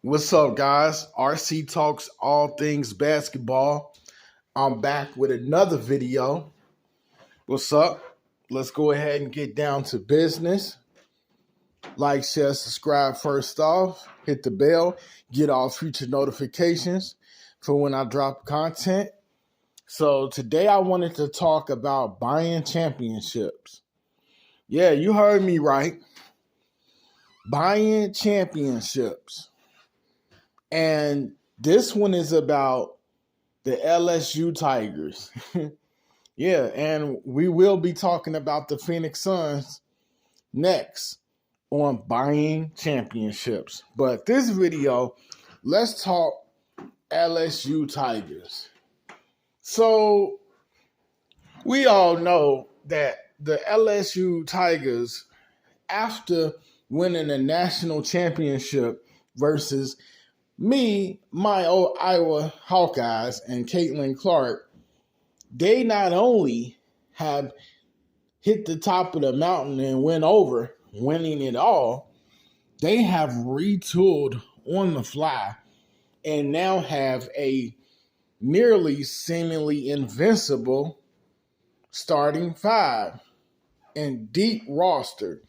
What's up, guys? RC Talks all things basketball. I'm back with another video. What's up? Let's go ahead and get down to business. Like, share, subscribe first off. Hit the bell. Get all future notifications for when I drop content. So today I wanted to talk about buying championships. Yeah, you heard me right. Buying championships. And this one is about the LSU Tigers. Yeah, and we will be talking about the Phoenix Suns next on buying championships. But this video, let's talk LSU Tigers. So we all know that the LSU Tigers, after winning a national championship versus my old Iowa Hawkeyes and Caitlin Clark, they not only have hit the top of the mountain and went over, winning it all, they have retooled on the fly and now have a nearly seemingly invincible starting five and deep roster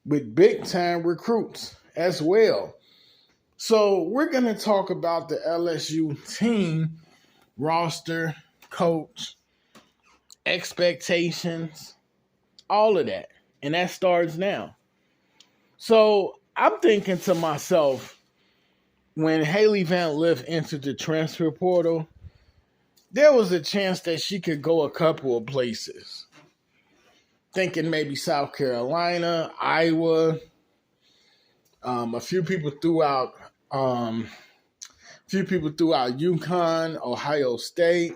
with big-time recruits as well. So we're going to talk about the LSU team, roster, coach, expectations, all of that. And that starts now. So I'm thinking to myself, when Haley Van Lith entered the transfer portal, there was a chance that she could go a couple of places. Thinking maybe South Carolina, Iowa. A few people threw out UConn, Ohio State.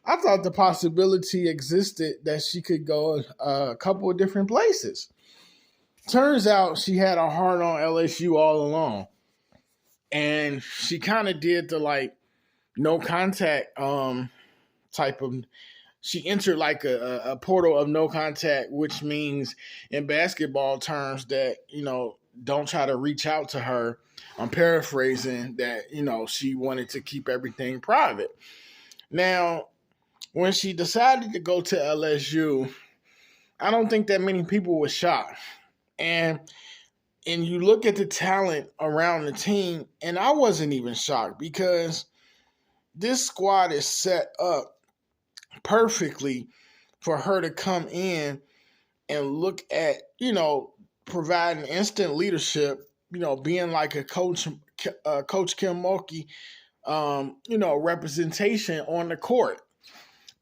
I thought the possibility existed that she could go a couple of different places. Turns out she had a heart on LSU all along. And she kind of did the no contact type of. She entered like a portal of no contact, which means in basketball terms that, don't try to reach out to her. I'm paraphrasing that, she wanted to keep everything private. Now, when she decided to go to LSU, I don't think that many people were shocked. And you look at the talent around the team, and I wasn't even shocked because this squad is set up perfectly for her to come in and look at, providing instant leadership, being like a Coach Kim Mulkey, representation on the court.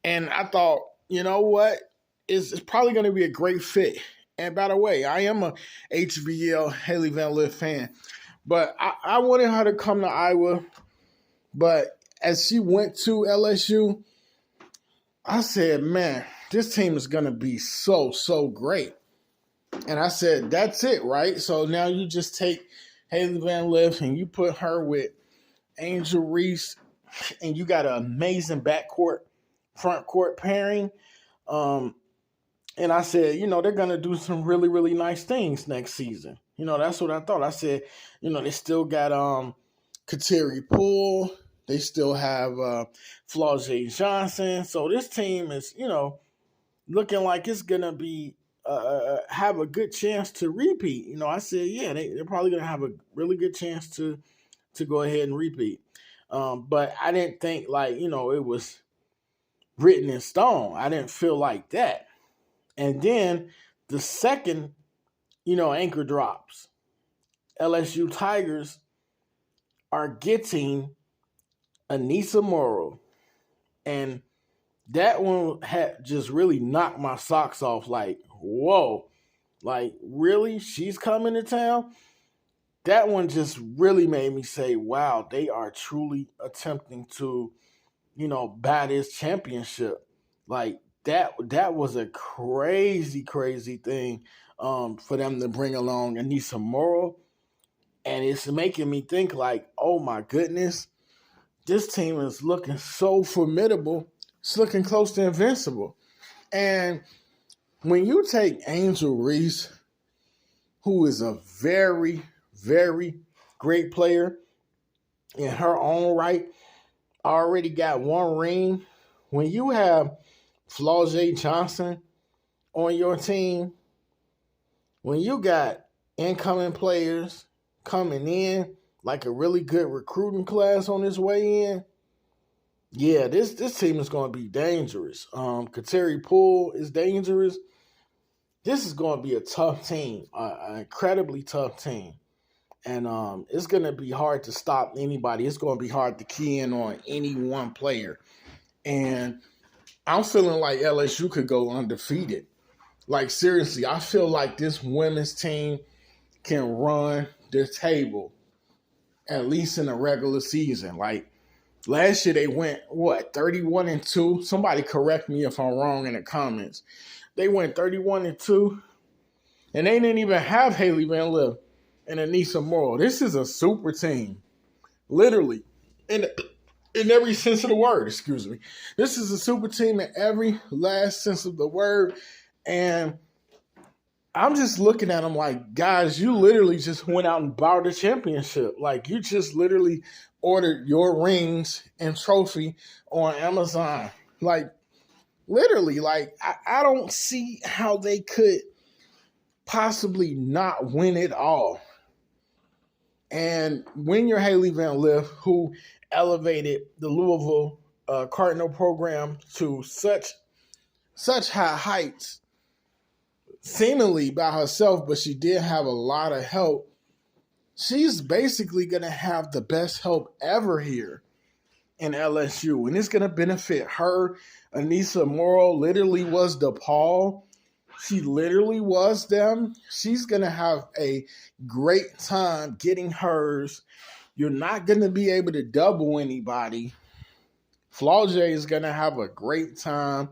And I thought, you know what? It's probably going to be a great fit. And by the way, I am a HVL Haley Van Lith fan. But I wanted her to come to Iowa. But as she went to LSU, I said, man, this team is going to be so, so great. And I said, that's it, right? So now you just take Haley Van Lith and you put her with Angel Reese, and you got an amazing front court pairing. And I said, they're going to do some really, really nice things next season. That's what I thought. I said, they still got Kateri Poole. They still have Flau'jae Johnson. So this team is, looking like it's going to be have a good chance to repeat. I said, yeah, they're probably going to have a really good chance to go ahead and repeat. But I didn't think it was written in stone. I didn't feel like that. And then the second, anchor drops. LSU Tigers are getting Anissa Morrow. And that one had just really knocked my socks off. Like, whoa. Like, really? She's coming to town? That one just really made me say, wow, they are truly attempting to, buy this championship. Like, that was a crazy, crazy thing for them to bring along Anissa Morrow. And it's making me think like, oh my goodness, this team is looking so formidable. It's looking close to invincible. And when you take Angel Reese, who is a very, very great player in her own right, already got one ring. When you have Flau'jae Johnson on your team, when you got incoming players coming in, like a really good recruiting class on its way in, yeah, this team is going to be dangerous. Kateri Poole is dangerous. This is going to be a tough team, an incredibly tough team. And it's going to be hard to stop anybody. It's going to be hard to key in on any one player. And I'm feeling like LSU could go undefeated. Like, seriously, I feel like this women's team can run the table, at least in the regular season. Like, last year they went, 31-2? Somebody correct me if I'm wrong in the comments. They went 31-2, and they didn't even have Haley Van Lith and Anissa Morrow. This is a super team, literally, in every sense of the word, excuse me. This is a super team in every last sense of the word, and I'm just looking at them like, guys, you literally just went out and bought a championship. Like, you just literally ordered your rings and trophy on Amazon. Like, literally, like, I don't see how they could possibly not win it all. And when you're Haley Van Lith, who elevated the Louisville Cardinal program to such high heights, seemingly by herself, but she did have a lot of help. She's basically going to have the best help ever here in LSU, and it's going to benefit her. Anissa Morrow literally was DePaul. She literally was them. She's going to have a great time getting hers. You're not going to be able to double anybody. Flau'jae is going to have a great time.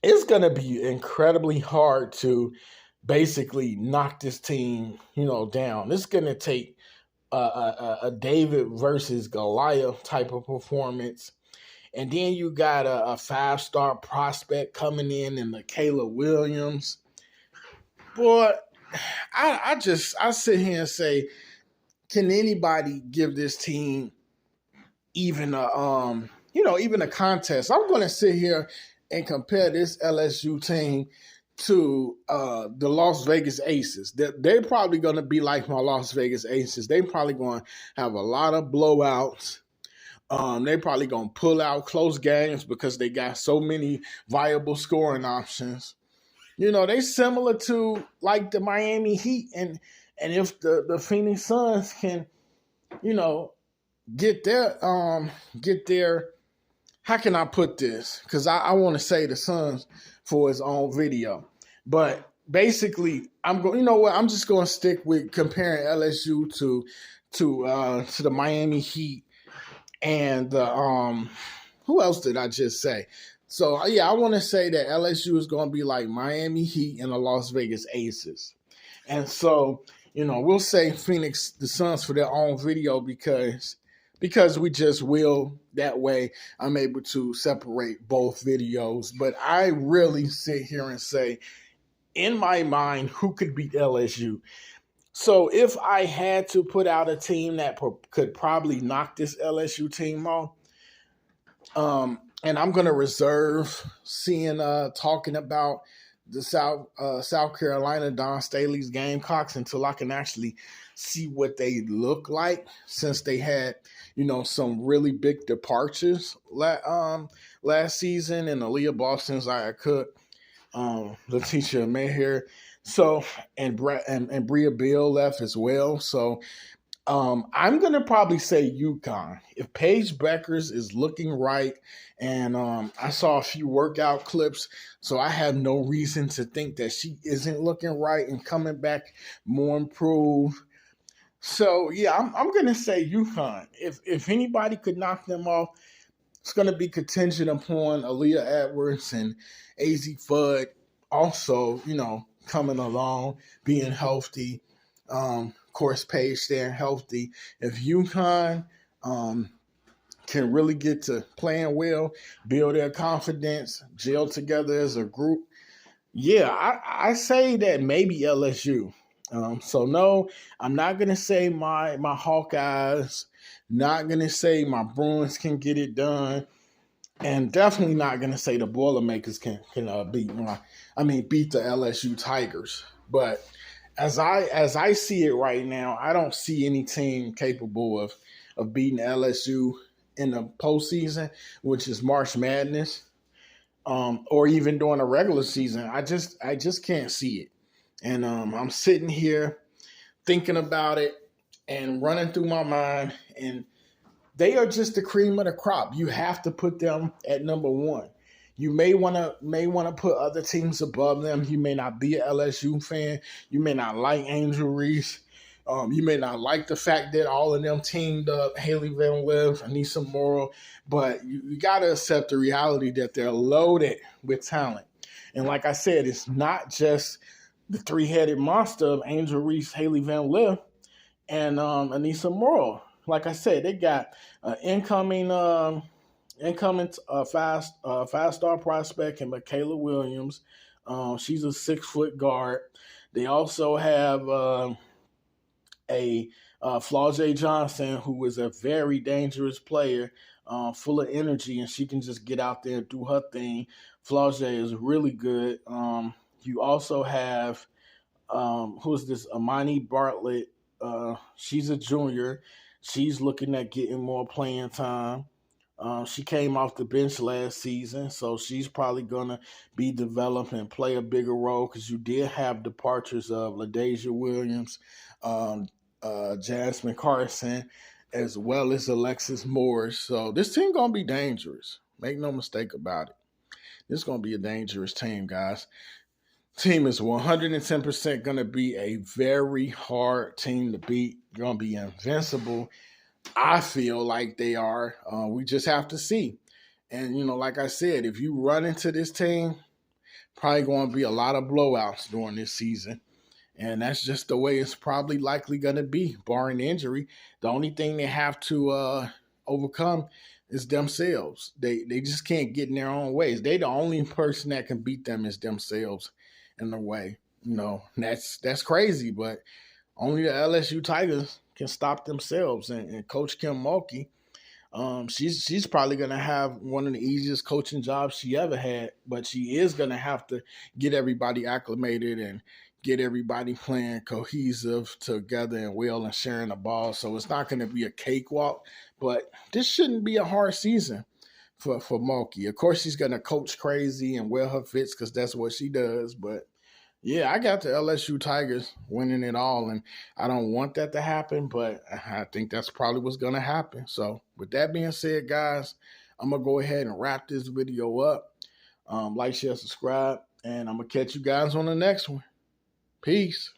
It's going to be incredibly hard to basically knock this team, down. It's going to take a David versus Goliath type of performance. And then you got a five-star prospect coming in Michaela Williams. Boy, I sit here and say, can anybody give this team even a contest? I'm going to sit here and compare this LSU team to the Las Vegas Aces. They're probably going to be like my Las Vegas Aces. They're probably going to have a lot of blowouts. They're probably going to pull out close games because they got so many viable scoring options. They similar to like the Miami Heat, and if the Phoenix Suns can, get their how can I put this? Because I want to say the Suns for his own video. But basically, I'm just going to stick with comparing LSU to the Miami Heat and who else did I just say? So, yeah, I want to say that LSU is going to be like Miami Heat and the Las Vegas Aces. And so, we'll say Phoenix, the Suns for their own video because we just will. That way I'm able to separate both videos. But I really sit here and say, in my mind, who could beat LSU? So if I had to put out a team that could probably knock this LSU team off, and I'm going to reserve talking about the South Carolina Don Staley's Gamecocks until I can actually see what they look like, since they had, some really big departures last season, and Aaliyah Boston, Zaya Cook, Letitia Mayher, and Bria Bill left as well. So I'm going to probably say UConn. If Paige Beckers is looking right, and I saw a few workout clips, so I have no reason to think that she isn't looking right and coming back more improved. So, yeah, I'm going to say UConn. If anybody could knock them off, it's going to be contingent upon Aaliyah Edwards and AZ Fudd also, coming along, being healthy. Of course, Paige staying healthy. If UConn can really get to playing well, build their confidence, gel together as a group, yeah, I say that maybe LSU. So no, I'm not gonna say my Hawkeyes, not gonna say my Bruins can get it done, and definitely not gonna say the Boilermakers can beat the LSU Tigers. But as I see it right now, I don't see any team capable of beating LSU in the postseason, which is March Madness, or even during a regular season. I just can't see it. And I'm sitting here thinking about it and running through my mind, and they are just the cream of the crop. You have to put them at number one. You may wanna put other teams above them. You may not be an LSU fan. You may not like Angel Reese. You may not like the fact that all of them teamed up, Haley Van Lith, Anissa Morrow, but you got to accept the reality that they're loaded with talent. And like I said, it's not just the three-headed monster of Angel Reese, Haley Van Lith, and Anissa Morrow. Like I said, they got incoming fast star prospect in Michaela Williams. She's a 6 foot guard. They also have a Flau'jae Johnson, who is a very dangerous player, full of energy, and she can just get out there and do her thing. Flau'jae is really good. You also have who's this? Amani Bartlett. She's a junior. She's looking at getting more playing time. She came off the bench last season, so she's probably going to be developed and play a bigger role, because you did have departures of LaDasia Williams, um, Jasmine Carson, as well as Alexis Morris. So this team going to be dangerous. Make no mistake about it. This is going to be a dangerous team, guys. Team is 110% going to be a very hard team to beat. You're going to be invincible. I feel like they are. We just have to see. And, like I said, if you run into this team, probably going to be a lot of blowouts during this season. And that's just the way it's probably likely going to be, barring injury. The only thing they have to overcome is themselves. They just can't get in their own ways. They the only person that can beat them is themselves in a way. That's crazy, but only the LSU Tigers can stop themselves. And Coach Kim Mulkey, she's probably gonna have one of the easiest coaching jobs she ever had, but she is gonna have to get everybody acclimated and get everybody playing cohesive together and well and sharing the ball. So it's not gonna be a cakewalk, but this shouldn't be a hard season for Mulkey. Of course, she's gonna coach crazy and wear her fits because that's what she does, but yeah, I got the LSU Tigers winning it all, and I don't want that to happen, but I think that's probably what's going to happen. So, with that being said, guys, I'm going to go ahead and wrap this video up. Like, share, subscribe, and I'm going to catch you guys on the next one. Peace.